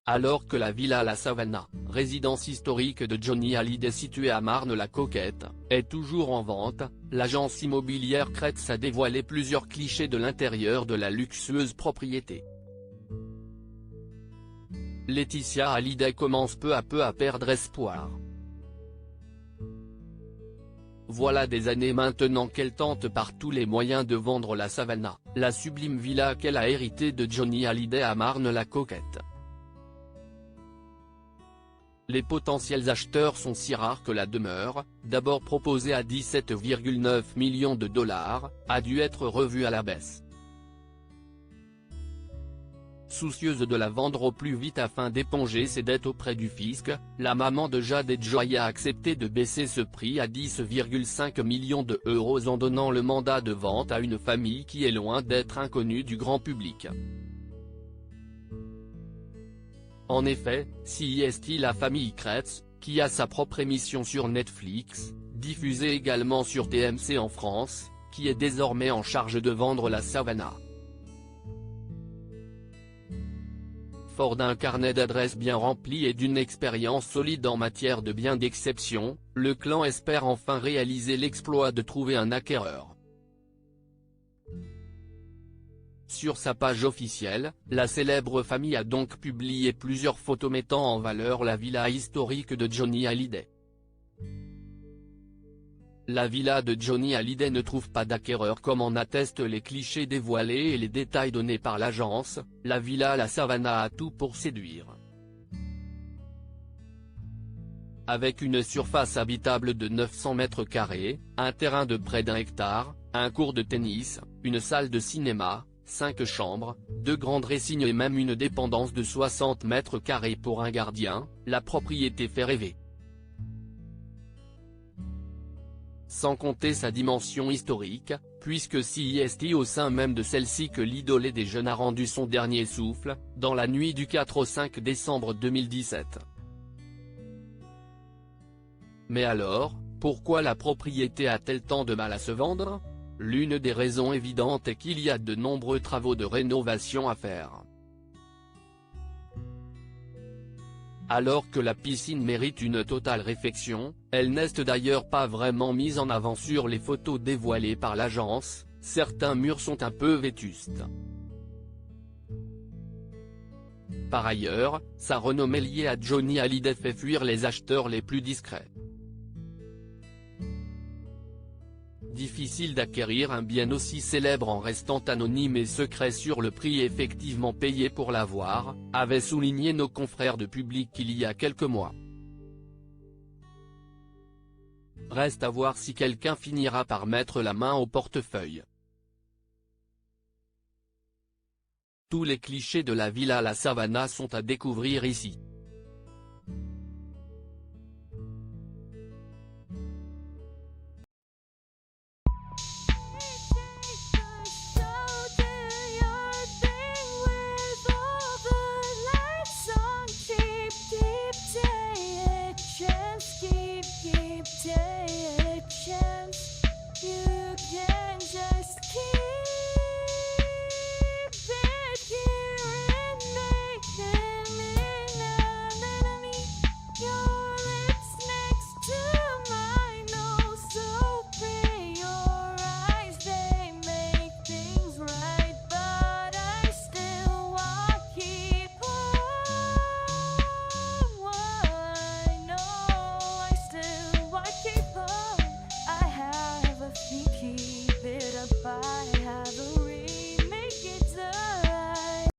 Alors que la villa La Savannah, résidence historique de Johnny Hallyday située à Marne-la-Coquette, est toujours en vente, l'agence immobilière Kretz a dévoilé plusieurs clichés de l'intérieur de la luxueuse propriété. Laetitia Hallyday commence peu à peu à perdre espoir. Voilà des années maintenant qu'elle tente par tous les moyens de vendre la Savannah, la sublime villa qu'elle a héritée de Johnny Hallyday à Marne-la-Coquette. Les potentiels acheteurs sont si rares que la demeure, d'abord proposée à 17,9 millions de dollars, a dû être revue à la baisse. Soucieuse de la vendre au plus vite afin d'éponger ses dettes auprès du fisc, la maman de Jade et Joy a accepté de baisser ce prix à 10,5 millions d'euros en donnant le mandat de vente à une famille qui est loin d'être inconnue du grand public. En effet, CIST la famille Kretz, qui a sa propre émission sur Netflix, diffusée également sur TMC en France, qui est désormais en charge de vendre la Savannah. Fort d'un carnet d'adresses bien rempli et d'une expérience solide en matière de biens d'exception, le clan espère enfin réaliser l'exploit de trouver un acquéreur. Sur sa page officielle, la célèbre famille a donc publié plusieurs photos mettant en valeur la villa historique de Johnny Hallyday. La villa de Johnny Hallyday ne trouve pas d'acquéreur comme en attestent les clichés dévoilés et les détails donnés par l'agence, la villa La Savannah a tout pour séduire. Avec une surface habitable de 900 mètres carrés, un terrain de près d'1 hectare, un court de tennis, une salle de cinéma, 5 chambres, 2 grands dressings et même une dépendance de 60 mètres carrés pour un gardien, la propriété fait rêver. Sans compter sa dimension historique, puisque CIST au sein même de celle-ci que l'idolé des jeunes a rendu son dernier souffle, dans la nuit du 4 au 5 décembre 2017. Mais alors, pourquoi la propriété a-t-elle tant de mal à se vendre ? L'une des raisons évidentes est qu'il y a de nombreux travaux de rénovation à faire. Alors que la piscine mérite une totale réfection, elle n'est d'ailleurs pas vraiment mise en avant sur les photos dévoilées par l'agence, certains murs sont un peu vétustes. Par ailleurs, sa renommée liée à Johnny Hallyday fait fuir les acheteurs les plus discrets. Difficile d'acquérir un bien aussi célèbre en restant anonyme et secret sur le prix effectivement payé pour l'avoir, avaient souligné nos confrères de Public il y a quelques mois. Reste à voir si quelqu'un finira par mettre la main au portefeuille. Tous les clichés de la villa La Savannah sont à découvrir ici.